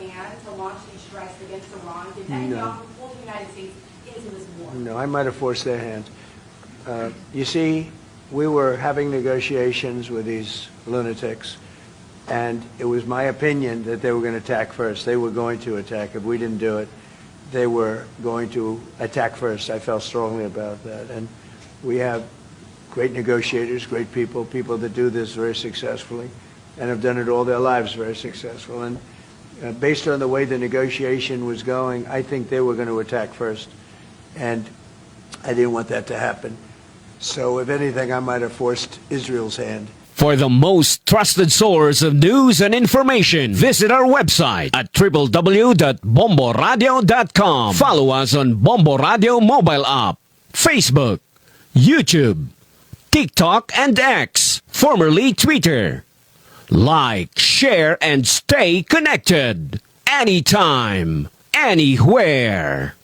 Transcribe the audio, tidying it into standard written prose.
Iran to launch these strikes against Iran? Did Netanyahu pull the United States into this war? No, I might have forced their hand. You see, we were having negotiations with these lunatics, and it was my opinion that they were going to attack first. They were going to attack. If we didn't do it, they were going to attack first. I felt strongly about that. And we have great negotiators, great people, people that do this very successfully and have done it all their lives very successful. And based on the way the negotiation was going, I think they were going to attack first. And I didn't want that to happen. So if anything, I might have forced Israel's hand. For the most trusted source of news and information, visit our website at www.bomboradio.com. Follow us on Bombo Radio mobile app, Facebook, YouTube, TikTok, and X, formerly Twitter. Like, share, and stay connected. Anytime, anywhere.